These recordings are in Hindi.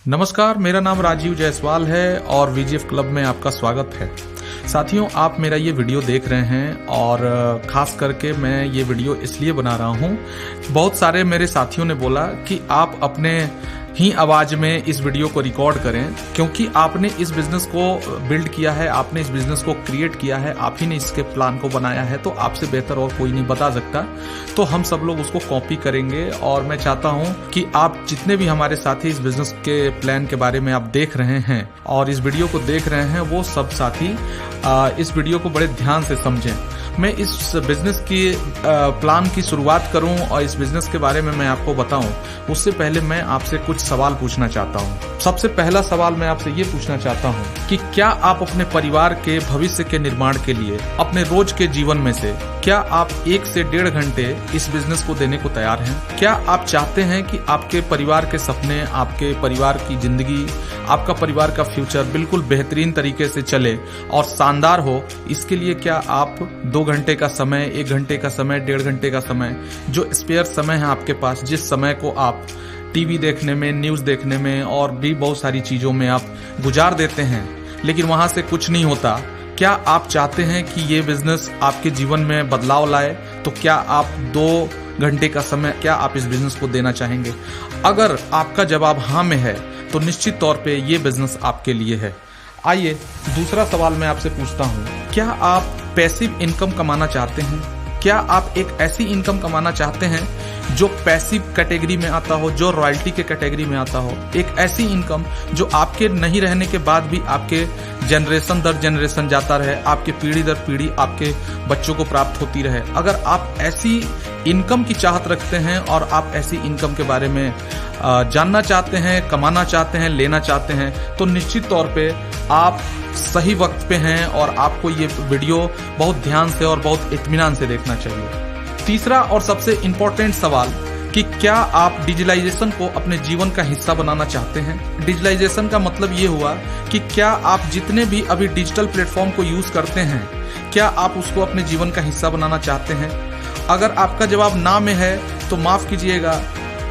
नमस्कार, मेरा नाम राजीव जायसवाल है और वीजीएफ क्लब में आपका स्वागत है। साथियों, आप मेरा ये वीडियो देख रहे हैं और खास करके मैं ये वीडियो इसलिए बना रहा हूँ। बहुत सारे मेरे साथियों ने बोला कि आप अपने ही आवाज में इस वीडियो को रिकॉर्ड करें, क्योंकि आपने इस बिजनेस को बिल्ड किया है, आपने इस बिजनेस को क्रिएट किया है, आप ही ने इसके प्लान को बनाया है, तो आपसे बेहतर और कोई नहीं बता सकता। तो हम सब लोग उसको कॉपी करेंगे और मैं चाहता हूं कि आप जितने भी हमारे साथी इस बिजनेस के प्लान के बारे में आप देख रहे हैं और इस वीडियो को देख रहे हैं, वो सब साथी इस वीडियो को बड़े ध्यान से समझें। मैं इस बिजनेस की प्लान की शुरुआत करूं और इस बिजनेस के बारे में मैं आपको बताऊं, उससे पहले मैं आपसे कुछ सवाल पूछना चाहता हूं। सबसे पहला सवाल मैं आपसे ये पूछना चाहता हूं कि क्या आप अपने परिवार के भविष्य के निर्माण के लिए अपने रोज के जीवन में से क्या आप 1 से 1.5 घंटे इस बिजनेस को देने को तैयार हैं? क्या आप चाहते हैं कि आपके परिवार के सपने, आपके परिवार की जिंदगी, आपका परिवार का फ्यूचर बिल्कुल बेहतरीन तरीके से चले और शानदार हो? इसके लिए क्या आप 2 घंटे का समय, 1 घंटे का समय, 1.5 घंटे का समय, जो स्पेयर समय है आपके पास, जिस समय को आप टीवी देखने में, न्यूज देखने में और भी बहुत सारी चीजों में आप गुजार देते हैं, लेकिन वहां से कुछ नहीं होता, क्या आप चाहते हैं कि ये बिजनेस आपके जीवन में बदलाव लाए? तो क्या आप 2 घंटे का समय क्या आप इस बिजनेस को देना चाहेंगे? अगर आपका जवाब हाँ में है तो निश्चित तौर पे ये बिजनेस आपके लिए है। आइए दूसरा सवाल मैं आपसे पूछता हूँ, क्या आप पैसिव इनकम कमाना चाहते हैं? क्या आप एक ऐसी इनकम कमाना चाहते हैं जो पैसिव कैटेगरी में आता हो, जो रॉयल्टी के कैटेगरी में आता हो? एक ऐसी इनकम जो आपके नहीं रहने के बाद भी आपके जनरेशन दर जनरेशन जाता रहे, आपके पीढ़ी दर पीढ़ी आपके बच्चों को प्राप्त होती रहे। अगर आप ऐसी इनकम की चाहत रखते हैं और आप ऐसी इनकम के बारे में जानना चाहते हैं, कमाना चाहते हैं, लेना चाहते हैं, तो निश्चित तौर पे आप सही वक्त पे हैं और आपको ये वीडियो बहुत ध्यान से और बहुत इत्मीनान से देखना चाहिए। तीसरा और सबसे इम्पोर्टेंट सवाल कि क्या आप डिजिटलाइजेशन को अपने जीवन का हिस्सा बनाना चाहते हैं? डिजिटलाइजेशन का मतलब ये हुआ कि क्या आप जितने भी अभी डिजिटल प्लेटफॉर्म को यूज करते हैं, क्या आप उसको अपने जीवन का हिस्सा बनाना चाहते हैं? अगर आपका जवाब ना में है तो माफ कीजिएगा,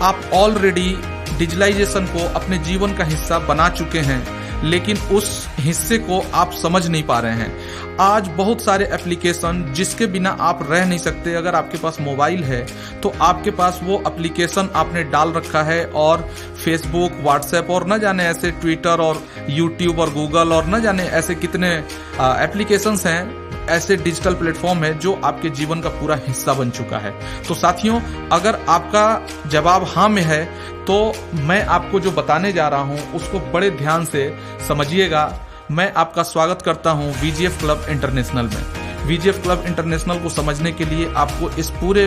आप ऑलरेडी डिजिटलाइजेशन को अपने जीवन का हिस्सा बना चुके हैं, लेकिन उस हिस्से को आप समझ नहीं पा रहे हैं। आज बहुत सारे एप्लीकेशन जिसके बिना आप रह नहीं सकते, अगर आपके पास मोबाइल है तो आपके पास वो एप्लीकेशन आपने डाल रखा है, और फेसबुक, व्हाट्सएप और न जाने ऐसे ट्विटर और यूट्यूब और गूगल और न जाने ऐसे कितने एप्लीकेशंस हैं, ऐसे डिजिटल प्लेटफॉर्म है जो आपके जीवन का पूरा हिस्सा बन चुका है। तो साथियों, अगर आपका जवाब हाँ में है तो मैं आपको जो बताने जा रहा हूं उसको बड़े ध्यान से समझिएगा। मैं आपका स्वागत करता हूं वीजीएफ क्लब इंटरनेशनल में। वीजीएफ क्लब इंटरनेशनल को समझने के लिए आपको इस पूरे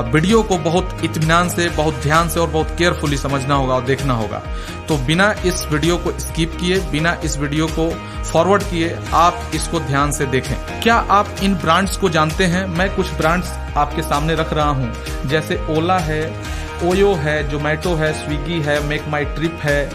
वीडियो को बहुत इत्मीनान से, बहुत ध्यान से और बहुत केयरफुली समझना होगा और देखना होगा। तो बिना इस वीडियो को स्किप किए, बिना इस वीडियो को फॉरवर्ड किए, आप इसको ध्यान से देखें। क्या आप इन ब्रांड्स को जानते हैं? मैं कुछ ब्रांड्स आपके सामने रख रहा हूं, जैसे ओला है, ओयो है, जोमेटो है, स्विगी है, मेक माई ट्रिप है,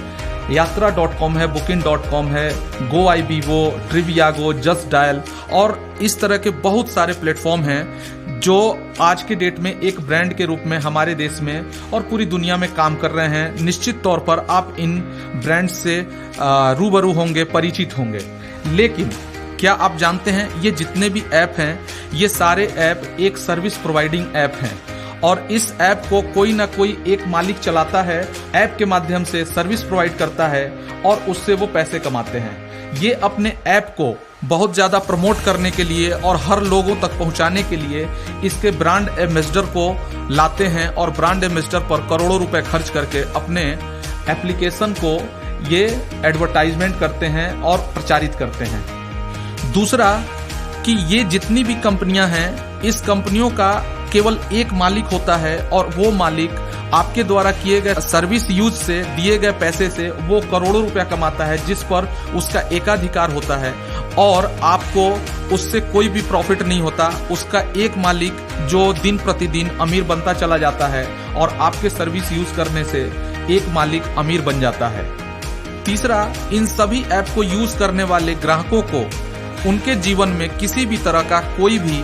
यात्रा.com है, booking.com है, GoIbibo, ट्रिवियागो, जस्ट डायल और इस तरह के बहुत सारे प्लेटफॉर्म हैं जो आज के डेट में एक ब्रांड के रूप में हमारे देश में और पूरी दुनिया में काम कर रहे हैं। निश्चित तौर पर आप इन ब्रांड से रूबरू होंगे, परिचित होंगे। लेकिन क्या आप जानते हैं, ये जितने भी ऐप हैं, ये सारे ऐप एक सर्विस प्रोवाइडिंग ऐप हैं और इस ऐप को कोई ना कोई एक मालिक चलाता है, ऐप के माध्यम से सर्विस प्रोवाइड करता है और उससे वो पैसे कमाते हैं। ये अपने ऐप को बहुत ज्यादा प्रमोट करने के लिए और हर लोगों तक पहुंचाने के लिए इसके ब्रांड एम्बेसडर को लाते हैं और ब्रांड एम्बेसडर पर करोड़ों रुपए खर्च करके अपने एप्लीकेशन को ये एडवर्टाइजमेंट करते हैं और प्रचारित करते हैं। दूसरा कि ये जितनी भी कंपनियां हैं, इस कंपनियों का केवल एक मालिक होता है और वो मालिक आपके द्वारा किए गए सर्विस यूज से, दिए गए पैसे से वो करोड़ों रुपया कमाता है, जिस पर उसका एकाधिकार होता है और आपको उससे कोई भी प्रॉफिट नहीं होता। उसका एक मालिक जो दिन प्रतिदिन अमीर बनता चला जाता है और आपके सर्विस यूज करने से एक मालिक अमीर बन जाता है। तीसरा, इन सभी ऐप को यूज करने वाले ग्राहकों को उनके जीवन में किसी भी तरह का कोई भी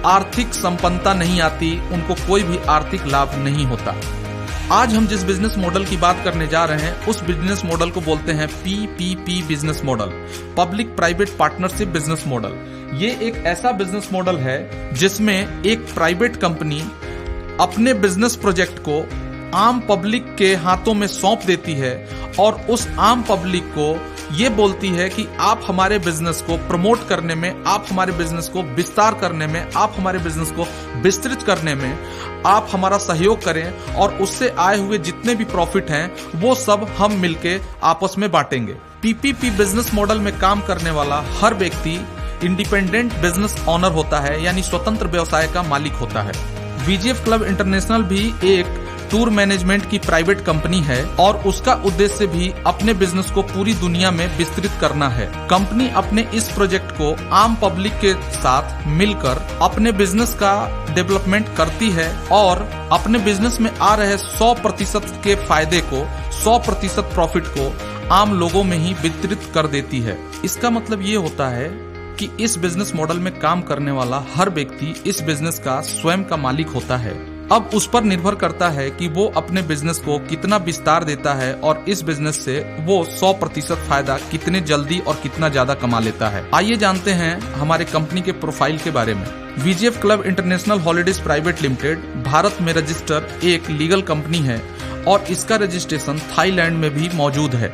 आर्थिक संपन्नता नहीं आती, उनको कोई भी आर्थिक लाभ नहीं होता। आज हम जिस बिजनेस मॉडल की बात करने जा रहे हैं उस बिजनेस मॉडल को बोलते हैं PPP business model, public private partnership business model. ये एक ऐसा बिजनेस मॉडल है जिसमें एक प्राइवेट कंपनी अपने बिजनेस प्रोजेक्ट को आम पब्लिक के हाथों में सौंप देती है और उस आम पब्लिक को ये बोलती है कि आप हमारे बिजनेस को प्रमोट करने में, आप हमारे बिजनेस को विस्तार करने में, आप हमारे बिजनेस को विस्तृत करने में आप हमारा सहयोग करें और उससे आए हुए जितने भी प्रॉफिट हैं वो सब हम मिलके आपस में बांटेंगे। PPP बिजनेस मॉडल में काम करने वाला हर व्यक्ति इंडिपेंडेंट बिजनेस ऑनर होता है, यानी स्वतंत्र व्यवसाय का मालिक होता है। VGF क्लब इंटरनेशनल भी एक टूर मैनेजमेंट की प्राइवेट कंपनी है और उसका उद्देश्य भी अपने बिजनेस को पूरी दुनिया में विस्तृत करना है। कंपनी अपने इस प्रोजेक्ट को आम पब्लिक के साथ मिलकर अपने बिजनेस का डेवलपमेंट करती है और अपने बिजनेस में आ रहे 100% के फायदे को, 100% प्रॉफिट को आम लोगों में ही वितरित कर देती है। इसका मतलब ये होता है कि इस बिजनेस मॉडल में काम करने वाला हर व्यक्ति इस बिजनेस का स्वयं का मालिक होता है। अब उस पर निर्भर करता है कि वो अपने बिजनेस को कितना विस्तार देता है और इस बिजनेस से वो 100% फायदा कितने जल्दी और कितना ज्यादा कमा लेता है। आइए जानते हैं हमारे कंपनी के प्रोफाइल के बारे में। VGF club international holidays private limited Bharat में रजिस्टर एक लीगल कंपनी है और इसका रजिस्ट्रेशन थाईलैंड में भी मौजूद है।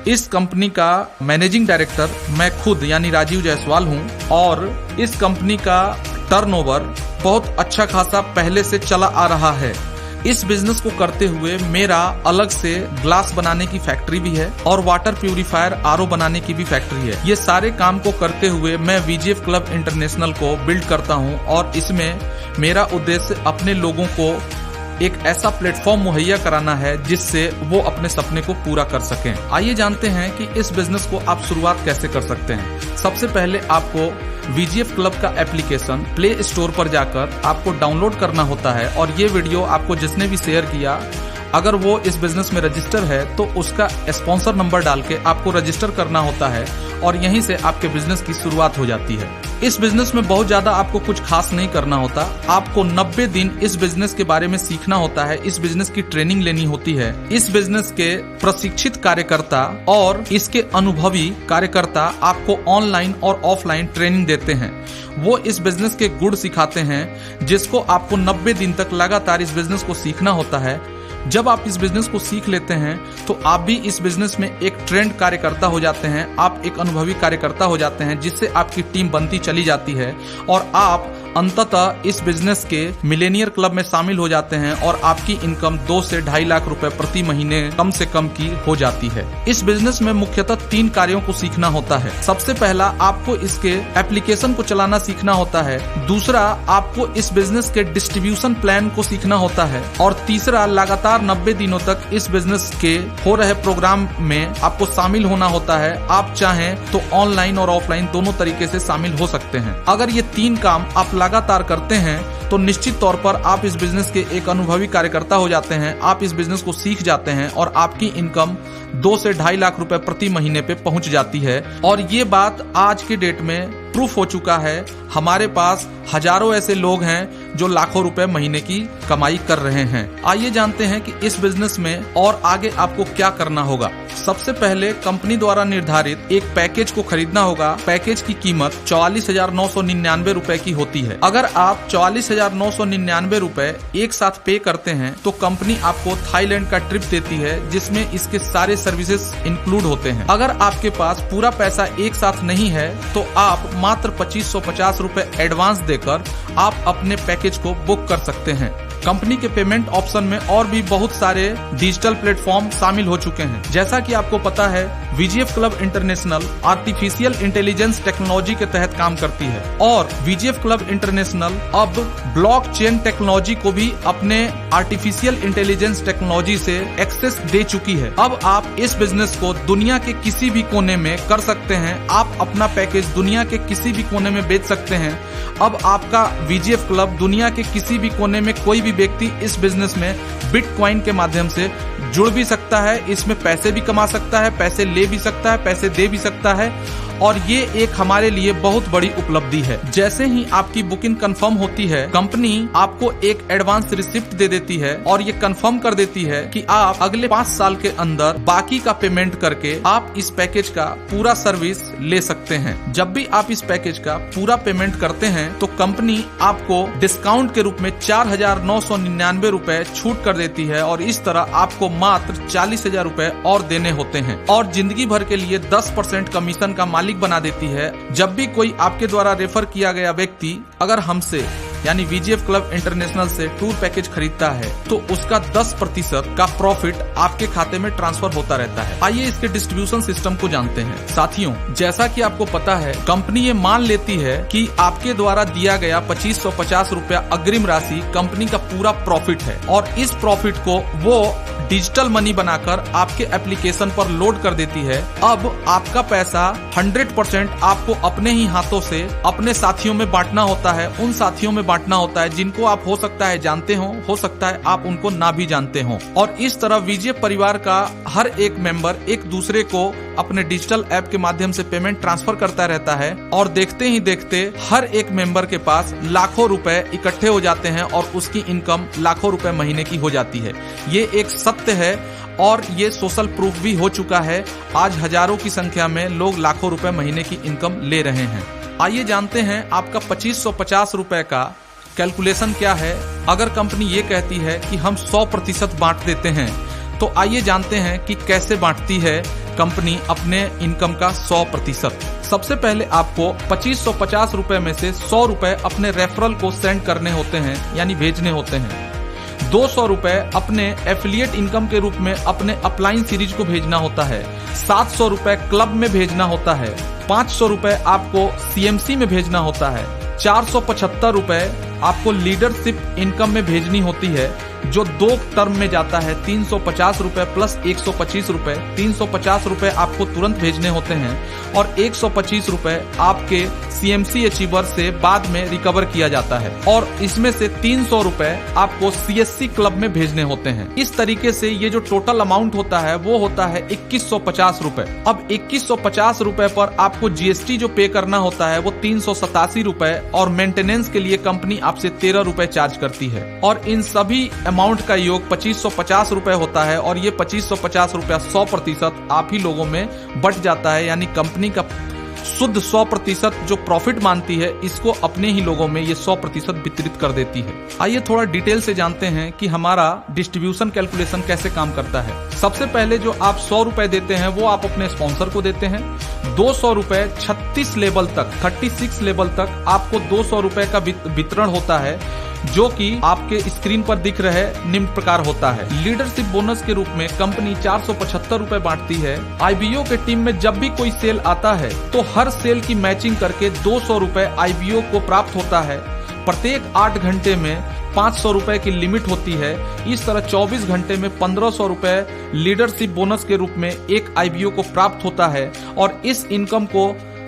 इस कंपनी का मैनेजिंग डायरेक्टर मैं खुद यानी राजीव जायसवाल हूं और इस कंपनी का टर्नओवर बहुत अच्छा खासा पहले से चला आ रहा है। इस बिजनेस को करते हुए मेरा अलग से ग्लास बनाने की फैक्ट्री भी है और वाटर प्यूरिफायर RO बनाने की भी फैक्ट्री है। ये सारे काम को करते हुए मैं VGF क्लब इंटरनेशनल को बिल्ड करता हूं और इसमें मेरा उद्देश्य अपने लोगों को एक ऐसा प्लेटफॉर्म मुहैया कराना है जिससे वो अपने सपने को पूरा कर सकें। आइए जानते हैं कि इस बिजनेस को आप शुरुआत कैसे कर सकते हैं। सबसे पहले आपको VGF क्लब का एप्लीकेशन प्ले स्टोर पर जाकर आपको डाउनलोड करना होता है और ये वीडियो आपको जिसने भी शेयर किया, अगर वो इस बिजनेस में रजिस्टर है तो उसका स्पॉन्सर नंबर डाल के आपको रजिस्टर करना होता है और यहीं से आपके बिजनेस की शुरुआत हो जाती है। इस बिजनेस में बहुत ज्यादा आपको कुछ खास नहीं करना होता। आपको 90 दिन इस बिजनेस के बारे में सीखना होता है, इस बिजनेस की ट्रेनिंग लेनी होती है। इस बिजनेस के प्रशिक्षित कार्यकर्ता और इसके अनुभवी कार्यकर्ता आपको ऑनलाइन और ऑफलाइन ट्रेनिंग देते हैं। वो इस बिजनेस के गुण सिखाते हैं जिसको आपको 90 दिन तक लगातार इस बिजनेस को सीखना होता है। जब आप इस बिजनेस को सीख लेते हैं तो आप भी इस बिजनेस में एक ट्रेंड कार्यकर्ता हो जाते हैं, आप एक अनुभवी कार्यकर्ता हो जाते हैं जिससे आपकी टीम बनती चली जाती है और आप अंततः इस बिजनेस के मिलेनियर क्लब में शामिल हो जाते हैं और आपकी इनकम 2 से 2.5 लाख रुपए प्रति महीने कम से कम की हो जाती है। इस बिजनेस में मुख्यतः 3 कार्यों को सीखना होता है। सबसे पहला, आपको इसके एप्लीकेशन को चलाना सीखना होता है। दूसरा, आपको इस बिजनेस के डिस्ट्रीब्यूशन प्लान को सीखना होता है और तीसरा, लगातार 90 दिनों तक इस बिजनेस के हो रहे प्रोग्राम में आपको शामिल होना होता है। आप चाहें तो ऑनलाइन और ऑफलाइन दोनों तरीके से शामिल हो सकते हैं। अगर ये 3 काम आप लगातार करते हैं तो निश्चित तौर पर आप इस बिजनेस के एक अनुभवी कार्यकर्ता हो जाते हैं। आप इस बिजनेस को सीख जाते हैं और आपकी इनकम 2 से 2.5 लाख रुपए प्रति महीने पे पहुंच जाती है। और ये बात आज के डेट में प्रूफ हो चुका है। हमारे पास हजारों ऐसे लोग हैं जो लाखों रुपए महीने की कमाई कर रहे हैं। आइए जानते हैं कि इस बिजनेस में और आगे आपको क्या करना होगा। सबसे पहले कंपनी द्वारा निर्धारित एक पैकेज को खरीदना होगा। पैकेज की कीमत 44,999 रुपए की होती है। अगर आप 44,999 रुपए एक साथ पे करते हैं तो कंपनी आपको थाईलैंड का ट्रिप देती है जिसमें इसके सारे सर्विसेज इंक्लूड होते हैं। अगर आपके पास पूरा पैसा एक साथ नहीं है तो आप मात्र 2550 रुपए एडवांस देकर आप अपने पैकेज को बुक कर सकते हैं। कंपनी के पेमेंट ऑप्शन में और भी बहुत सारे डिजिटल प्लेटफॉर्म शामिल हो चुके हैं। जैसा कि आपको पता है, VGF club international artificial intelligence technology के तहत काम करती है और VGF क्लब इंटरनेशनल अब ब्लॉकचेन टेक्नोलॉजी को भी अपने आर्टिफिशियल इंटेलिजेंस टेक्नोलॉजी से एक्सेस दे चुकी है। अब आप इस बिजनेस को दुनिया के किसी भी कोने में कर सकते हैं। आप अपना पैकेज दुनिया के किसी भी कोने में बेच सकते हैं। अब आपका VGF क्लब दुनिया के किसी भी कोने में कोई भी व्यक्ति इस बिजनेस में बिटकॉइन के माध्यम से जुड़ भी सकता है, इसमें पैसे भी कमा सकता है, पैसे ले भी सकता है, पैसे दे भी सकता है और ये एक हमारे लिए बहुत बड़ी उपलब्धि है। जैसे ही आपकी बुकिंग कंफर्म होती है, कंपनी आपको एक एडवांस रिसिप्ट दे देती है और ये कंफर्म कर देती है कि आप अगले 5 साल के अंदर बाकी का पेमेंट करके आप इस पैकेज का पूरा सर्विस ले सकते हैं। जब भी आप इस पैकेज का पूरा पेमेंट करते हैं तो कंपनी आपको डिस्काउंट के रूप में 4,999 रुपए छूट कर देती है और इस तरह आपको मात्र 40,000 रुपए और देने होते हैं और जिंदगी भर के लिए 10% कमीशन का मालिक बना देती है। जब भी कोई आपके द्वारा रेफर किया गया व्यक्ति अगर हमसे यानी वीजीएफ क्लब इंटरनेशनल से टूर पैकेज खरीदता है तो उसका 10% का प्रॉफिट आपके खाते में ट्रांसफर होता रहता है। आइए इसके डिस्ट्रीब्यूशन सिस्टम को जानते हैं। साथियों, जैसा कि आपको पता है, कंपनी ये मान लेती है कि आपके द्वारा दिया गया 2550 रुपया अग्रिम राशि कंपनी का पूरा प्रॉफिट है और इस प्रॉफिट को वो डिजिटल मनी बनाकर आपके एप्लीकेशन पर लोड कर देती है। अब आपका पैसा 100% आपको अपने ही हाथों से अपने साथियों में बांटना होता है, उन साथियों में बांटना होता है जिनको आप हो सकता है जानते हो सकता है आप उनको ना भी जानते हो। और इस तरह वीजीएफ परिवार का हर एक मेंबर एक दूसरे को अपने डिजिटल ऐप के माध्यम से पेमेंट ट्रांसफर करता रहता है और देखते ही देखते हर एक मेंबर के पास लाखों रुपए इकट्ठे हो जाते हैं और उसकी इनकम लाखों रुपए महीने की हो जाती है। ये एक सत्य है और ये सोशल प्रूफ भी हो चुका है। आज हजारों की संख्या में लोग लाखों रुपए महीने की इनकम ले रहे हैं। आइए जानते हैं आपका 2550 रुपए का कैलकुलेशन क्या है। अगर कंपनी ये कहती है कि हम 100% बांट देते हैं तो आइए जानते हैं कि कैसे बांटती है कंपनी अपने इनकम का 100%। सबसे पहले आपको 2550 रुपए में से 100 रुपए अपने रेफरल को सेंड करने होते हैं यानी भेजने होते हैं। 200 रुपए अपने एफिलिएट इनकम के रूप में अपने अपलाइन सीरीज को भेजना होता है। 700 रुपए क्लब में भेजना होता है। 500 रुपए आपको सीएमसी में भेजना होता है। 475 रुपए आपको लीडरशिप इनकम में भेजनी होती है जो 2 टर्म में जाता है। 350 रुपए प्लस 125 रुपए। 350 रुपए आपको तुरंत भेजने होते हैं और 125 रुपए आपके सीएमसी अचीवर से बाद में रिकवर किया जाता है और इसमें से 300 रुपए आपको सीएससी क्लब में भेजने होते हैं। इस तरीके से ये जो टोटल अमाउंट होता है वो होता है 2150 रुपए। अब 2150 रुपए पर आपको जीएसटी जो पे करना होता है वो 387 रुपए और मेंटेनेंस के लिए कंपनी आपसे 13 रुपए चार्ज करती है और इन सभी अमाउंट का योग 2550 रुपए होता है और ये 2550 रुपया 100% आप ही लोगों में बट जाता है यानी कंपनी का शुद्ध 100% जो प्रॉफिट मानती है इसको अपने ही लोगों में ये 100% वितरित कर देती है। आइए थोड़ा डिटेल से जानते हैं कि हमारा डिस्ट्रीब्यूशन कैलकुलेशन कैसे काम करता है। सबसे पहले जो आप 100 रुपए देते हैं वो आप अपने स्पॉन्सर को देते हैं। 200 रुपए 36 लेवल तक 36 लेवल तक आपको 200 रुपए का वितरण होता है जो कि आपके स्क्रीन पर दिख रहे निम्न प्रकार होता है। लीडरशिप बोनस के रूप में कंपनी 475 रुपए बांटती है। आईबीओ के टीम में जब भी कोई सेल आता है तो हर सेल की मैचिंग करके 200 रुपए आईबीओ को प्राप्त होता है। प्रत्येक 8 घंटे में 500 रुपए की लिमिट होती है। इस तरह 24 घंटे में 1500 रुपए लीडरशिप बोनस के रूप में एक आईबीओ को प्राप्त होता है और इस इनकम को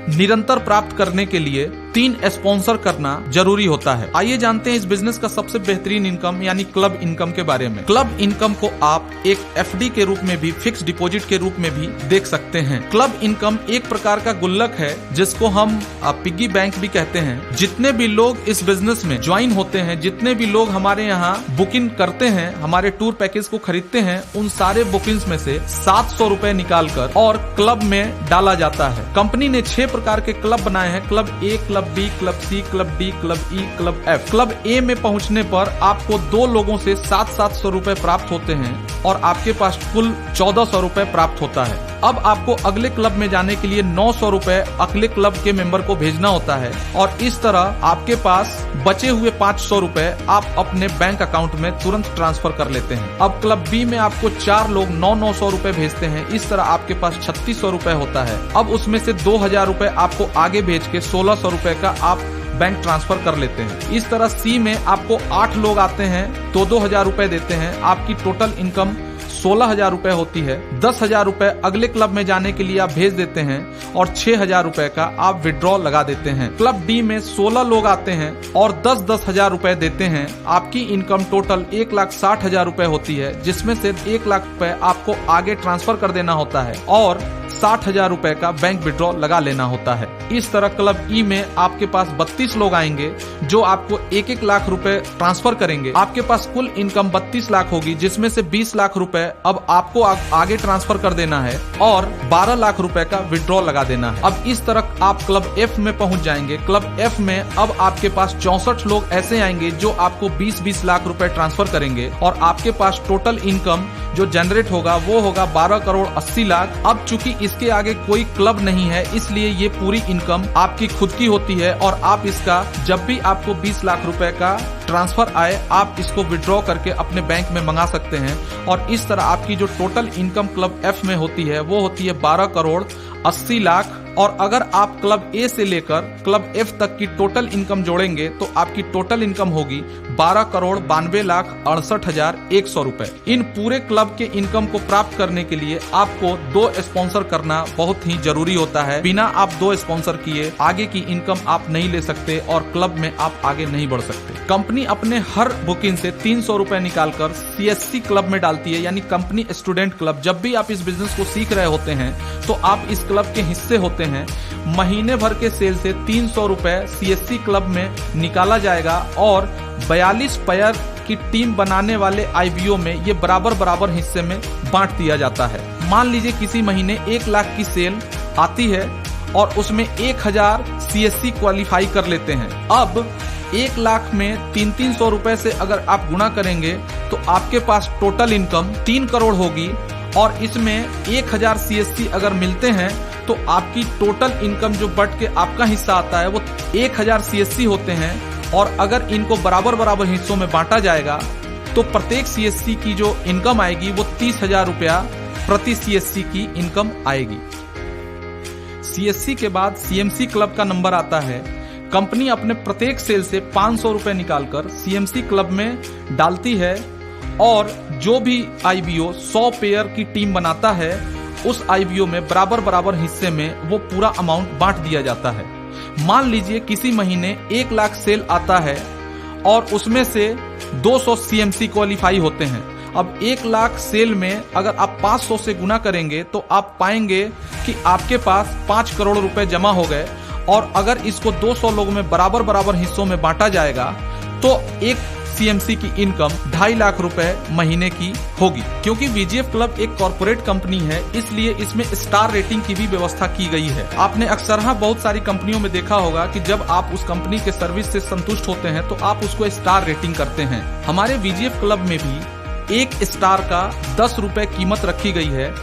निरंतर प्राप्त करने के लिए 3 स्पॉन्सर करना जरूरी होता है। आइए जानते हैं इस बिजनेस का सबसे बेहतरीन इनकम यानी क्लब इनकम के बारे में। क्लब इनकम को आप एक एफडी के रूप में भी, फिक्स डिपॉजिट के रूप में भी देख सकते हैं। क्लब इनकम एक प्रकार का गुल्लक है जिसको हम पिग्गी बैंक भी कहते हैं। जितने भी लोग इस बिजनेस में ज्वाइन होते हैं, जितने भी लोग हमारे यहाँ बुकिंग करते हैं, हमारे टूर पैकेज को खरीदते हैं, उन सारे बुकिंग्स में से 700 रुपए निकाल कर और क्लब में डाला जाता है। कंपनी ने 6 प्रकार के क्लब बनाए हैं। क्लब ए, क्लब बी, क्लब सी, क्लब डी, क्लब ई, क्लब एफ। क्लब ए में पहुंचने पर आपको 2 लोगों से 700 रुपए प्राप्त होते हैं और आपके पास कुल 1400 रुपए प्राप्त होता है। अब आपको अगले क्लब में जाने के लिए 900 रुपए अगले क्लब के मेंबर को भेजना होता है और इस तरह आपके पास बचे हुए 500 रुपए आप अपने बैंक अकाउंट में तुरंत ट्रांसफर कर लेते हैं। अब क्लब बी में आपको 4 लोग 900 रुपए भेजते हैं। इस तरह आपके पास 3600 रुपए होता है। अब उसमें से 2000 रुपए आपको आगे भेज के 1600 रुपए का आप बैंक ट्रांसफर कर लेते हैं। इस तरह सी में आपको 8 लोग आते हैं तो 2000 रुपए देते हैं। आपकी टोटल इनकम 16,000 रुपए होती है। 10,000 रुपए अगले क्लब में जाने के लिए आप भेज देते हैं और 6,000 रुपए का आप विड्रॉ लगा देते हैं। क्लब डी में 16 लोग आते हैं और 10,000 रुपए देते हैं। आपकी इनकम टोटल 1,60,000 रुपए होती है जिसमें से 1 लाख रुपए आपको आगे ट्रांसफर कर देना होता है और 60,000 रुपए का बैंक विड्रॉ लगा लेना होता है। इस तरह क्लब ई में आपके पास 32 लोग आएंगे जो आपको 1-1 लाख रुपए ट्रांसफर करेंगे। आपके पास कुल इनकम 32 लाख होगी, जिसमें से 20 लाख रुपए अब आपको आगे ट्रांसफर कर देना है और 12 लाख रुपए का विड्रॉ लगा देना है। अब इस तरह आप क्लब एफ में पहुंच जाएंगे। क्लब एफ में अब आपके पास 64 लोग ऐसे आएंगे जो आपको 20-20 लाख रुपए ट्रांसफर करेंगे और आपके पास टोटल इनकम जो जनरेट होगा वो होगा 12 करोड़ 80 लाख। अब चूंकि इसके आगे कोई क्लब नहीं है, इसलिए ये पूरी इनकम आपकी खुद की होती है और आप इसका जब भी आपको 20 लाख रुपए का ट्रांसफर आए आप इसको विड्रॉ करके अपने बैंक में मंगा सकते हैं। और इस तरह आपकी जो टोटल इनकम क्लब एफ में होती है वो होती है 12 करोड़ 80 लाख। और अगर आप क्लब ए से लेकर क्लब एफ तक की टोटल इनकम जोड़ेंगे तो आपकी टोटल इनकम होगी 12 करोड़ 92 लाख 68,100 रुपए। इन पूरे क्लब के इनकम को प्राप्त करने के लिए आपको 2 स्पॉन्सर करना बहुत ही जरूरी होता है। बिना आप 2 स्पॉन्सर किए आगे की इनकम आप नहीं ले सकते और क्लब में आप आगे नहीं बढ़ सकते। कंपनी अपने हर बुकिंग से 300 रुपए निकालकर CSC क्लब में डालती है, यानी कंपनी स्टूडेंट क्लब। जब भी आप इस बिजनेस को सीख रहे होते हैं तो आप इस क्लब के हिस्से होते हैं। महीने भर के सेल से 300 रुपए CSC क्लब में निकाला जाएगा और 42 पेयर की टीम बनाने वाले IBO में ये बराबर हिस्से में बांट दिया जाता है। मान लीजिए किसी महीने 1 लाख की सेल आती है और उसमें 1000 CSC क्वालिफाई कर लेते हैं। अब 1 लाख में 300 रुपए से अगर आप गुणा करेंगे तो आपके पास टोटल इनकम 3 करोड़ होगी और इसमें 1000 CSC अगर मिलते हैं तो आपकी टोटल इनकम जो बट के आपका हिस्सा आता है वो 1000 CSC होते हैं। और अगर इनको बराबर हिस्सों में बांटा जाएगा तो प्रत्येक CSC की जो इनकम आएगी वो 30,000 रुपया प्रति CSC की इनकम आएगी। CSC के बाद CMC क्लब का नंबर आता है। कंपनी अपने प्रत्येक सेल से 500 रुपए निकालकर CMC क्लब में डालती है और जो भी IBO 100 पेयर की टीम बनाता है उस IBO में बराबर हिस्से में वो पूरा अमाउंट बांट दिया जाता है। मान लीजिए किसी महीने 1 लाख सेल आता है और उसमें से 200 CMC क्वालिफाई होते हैं। अब 1 लाख सेल में अगर आप 500 से गुना करेंगे तो आप पाएंगे कि आपके पास 5 करोड़ रुपए जमा हो गए। और अगर इसको 200 लोगों में बराबर हिस्सों में बांटा जाएगा तो एक CMC की इनकम 2.5 लाख रुपए महीने की होगी। क्योंकि VGF क्लब एक कॉर्पोरेट कंपनी है इसलिए इसमें स्टार रेटिंग की भी व्यवस्था की गई है। आपने अक्सर बहुत सारी कंपनियों में देखा होगा कि जब आप उस कंपनी के सर्विस से संतुष्ट होते हैं तो आप उसको स्टार रेटिंग करते हैं। हमारे VGF क्लब में भी 1 स्टार का 10 रुपए कीमत रखी गई है।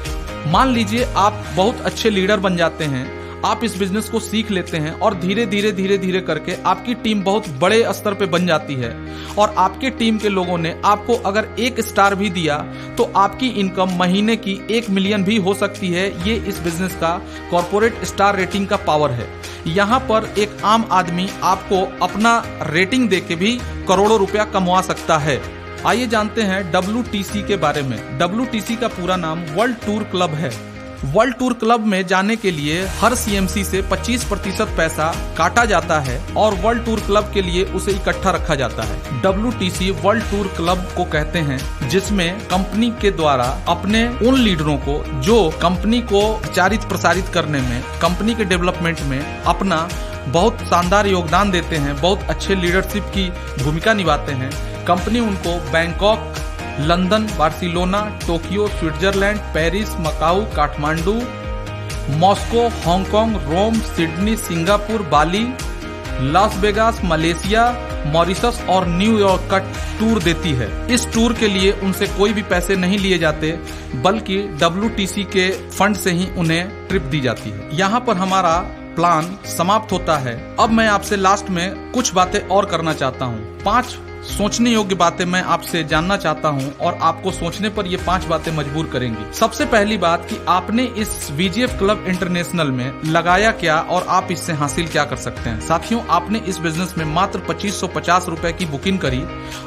मान लीजिए आप बहुत अच्छे लीडर बन जाते हैं, आप इस बिजनेस को सीख लेते हैं और धीरे धीरे करके आपकी टीम बहुत बड़े स्तर पे बन जाती है और आपके टीम के लोगों ने आपको अगर 1 स्टार भी दिया तो आपकी इनकम महीने की 1 मिलियन भी हो सकती है। ये इस बिजनेस का कॉर्पोरेट स्टार रेटिंग का पावर है। यहाँ पर एक आम आदमी आपको अपना रेटिंग देके भी करोड़ों रुपया कमवा सकता है। आइए जानते हैं WTC के बारे में। WTC का पूरा नाम वर्ल्ड टूर क्लब है। वर्ल्ड टूर क्लब में जाने के लिए हर CMC से 25% पैसा काटा जाता है और वर्ल्ड टूर क्लब के लिए उसे इकट्ठा रखा जाता है। WTC वर्ल्ड टूर क्लब को कहते हैं जिसमें कंपनी के द्वारा अपने उन लीडरों को जो कंपनी को प्रचारित प्रसारित करने में, कंपनी के डेवलपमेंट में अपना बहुत शानदार योगदान देते हैं, बहुत अच्छे लीडरशिप की भूमिका निभाते हैं। कंपनी उनको Bangkok, London, Barcelona, Tokyo, Switzerland, Paris, Macau, Kathmandu, Moscow, Hong Kong, Rome, Sydney, Singapore, Bali, Las Vegas, Malaysia, Mauritius और न्यूयॉर्क का टूर देती है। इस टूर के लिए उनसे कोई भी पैसे नहीं लिए जाते बल्कि WTC के फंड से ही उन्हें ट्रिप दी जाती है। यहाँ पर हमारा प्लान समाप्त होता है। अब मैं आपसे लास्ट में कुछ बातें और करना चाहता हूँ। 5 सोचने योग्य बातें मैं आपसे जानना चाहता हूं और आपको सोचने पर ये 5 बातें मजबूर करेंगी। सबसे पहली बात कि आपने इस VGF क्लब इंटरनेशनल में लगाया क्या और आप इससे हासिल क्या कर सकते हैं। साथियों, आपने इस बिजनेस में मात्र 2550 रुपए की बुकिंग करी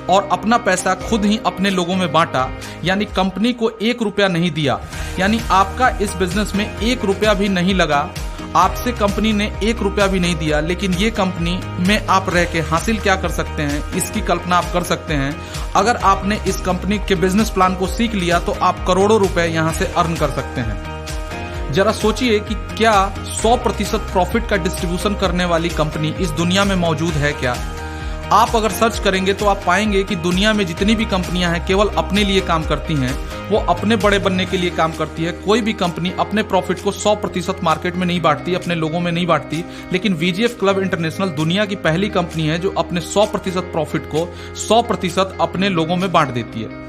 और अपना पैसा खुद ही अपने लोगों में बांटा, यानी कंपनी को 1 रुपया नहीं दिया, यानी आपका इस बिजनेस में 1 रुपया भी नहीं लगा। आपसे कंपनी ने 1 रुपया भी नहीं दिया, लेकिन ये कंपनी में आप रह के हासिल क्या कर सकते हैं इसकी कल्पना आप कर सकते हैं। अगर आपने इस कंपनी के बिजनेस प्लान को सीख लिया तो आप करोड़ों रुपए यहाँ से अर्न कर सकते हैं। जरा सोचिए कि क्या 100% प्रॉफिट का डिस्ट्रीब्यूशन करने वाली कंपनी इस दुनिया में मौजूद है क्या? आप अगर सर्च करेंगे तो आप पाएंगे कि दुनिया में जितनी भी कंपनियां हैं केवल अपने लिए काम करती हैं, वो अपने बड़े बनने के लिए काम करती है। कोई भी कंपनी अपने प्रॉफिट को 100% मार्केट में नहीं बांटती, अपने लोगों में नहीं बांटती। लेकिन वीजीएफ क्लब इंटरनेशनल दुनिया की पहली कंपनी है जो अपने 100% प्रॉफिट को 100% अपने लोगों में बांट देती है।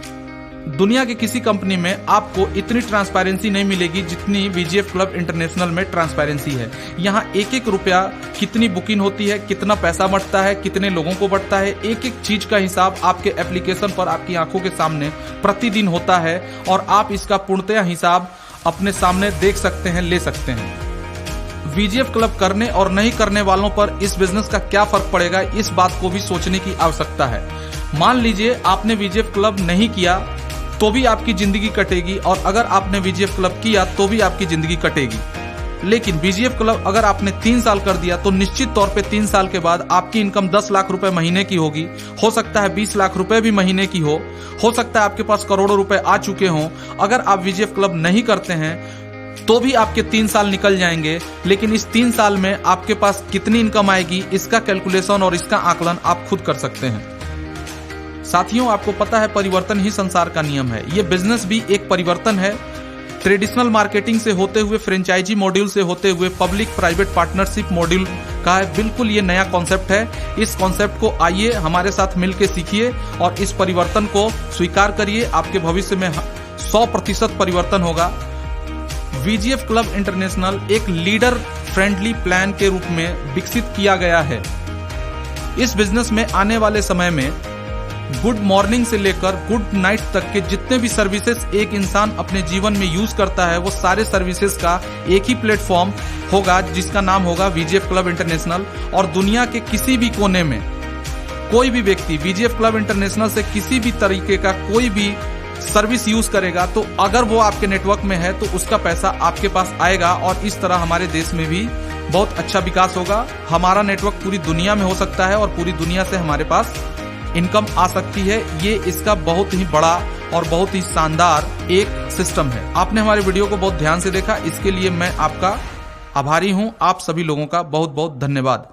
दुनिया की किसी कंपनी में आपको इतनी ट्रांसपेरेंसी नहीं मिलेगी जितनी वीजीएफ क्लब इंटरनेशनल में ट्रांसपेरेंसी है। यहाँ एक एक रुपया कितनी बुकिंग होती है, कितना पैसा बढ़ता है, कितने लोगों को बढ़ता है, एक एक चीज का हिसाब आपके एप्लीकेशन पर आपकी आंखों के सामने प्रतिदिन होता है और आप इसका पूर्णतः हिसाब अपने सामने देख सकते हैं, ले सकते हैं। वीजीएफ क्लब करने और नहीं करने वालों पर इस बिजनेस का क्या फर्क पड़ेगा, इस बात को भी सोचने की आवश्यकता है। मान लीजिए आपने वीजीएफ क्लब नहीं किया तो भी आपकी जिंदगी कटेगी, और अगर आपने वीजीएफ क्लब किया तो भी आपकी जिंदगी कटेगी। लेकिन वीजीएफ क्लब अगर आपने 3 साल कर दिया तो निश्चित तौर पे 3 साल के बाद आपकी इनकम 10 लाख रुपए महीने की होगी, हो सकता है 20 लाख रुपए भी महीने की हो सकता है आपके पास करोड़ों रुपए आ चुके हों। अगर आप वीजीएफ क्लब नहीं करते हैं तो भी आपके 3 साल निकल जाएंगे, लेकिन इस 3 साल में आपके पास कितनी इनकम आएगी इसका कैलकुलेशन और इसका आकलन आप खुद कर सकते हैं। साथियों, आपको पता है परिवर्तन ही संसार का नियम है। ये बिजनेस भी एक परिवर्तन है। ट्रेडिशनल मार्केटिंग से होते हुए, फ्रेंचाइजी मॉड्यूल से होते हुए पब्लिक प्राइवेट पार्टनरशिप मॉड्यूल का है। बिल्कुल ये नया कॉन्सेप्ट है। इस कॉन्सेप्ट को आइए हमारे साथ मिलकर सीखिए और इस परिवर्तन को स्वीकार करिए। आपके भविष्य में 100% परिवर्तन होगा। वीजीएफ क्लब इंटरनेशनल एक लीडर फ्रेंडली प्लान के रूप में विकसित किया गया है। इस बिजनेस में आने वाले समय में गुड मॉर्निंग से लेकर गुड नाइट तक के जितने भी सर्विसेज एक इंसान अपने जीवन में यूज करता है, वो सारे सर्विसेज का एक ही प्लेटफॉर्म होगा जिसका नाम होगा वीजीएफ क्लब इंटरनेशनल। और दुनिया के किसी भी कोने में कोई भी व्यक्ति वीजीएफ क्लब इंटरनेशनल से किसी भी तरीके का कोई भी सर्विस यूज करेगा तो अगर वो आपके नेटवर्क में है तो उसका पैसा आपके पास आएगा, और इस तरह हमारे देश में भी बहुत अच्छा विकास होगा। हमारा नेटवर्क पूरी दुनिया में हो सकता है और पूरी दुनिया से हमारे पास इनकम आ सकती है। ये इसका बहुत ही बड़ा और बहुत ही शानदार एक सिस्टम है। आपने हमारे वीडियो को बहुत ध्यान से देखा, इसके लिए मैं आपका आभारी हूं। आप सभी लोगों का बहुत बहुत धन्यवाद।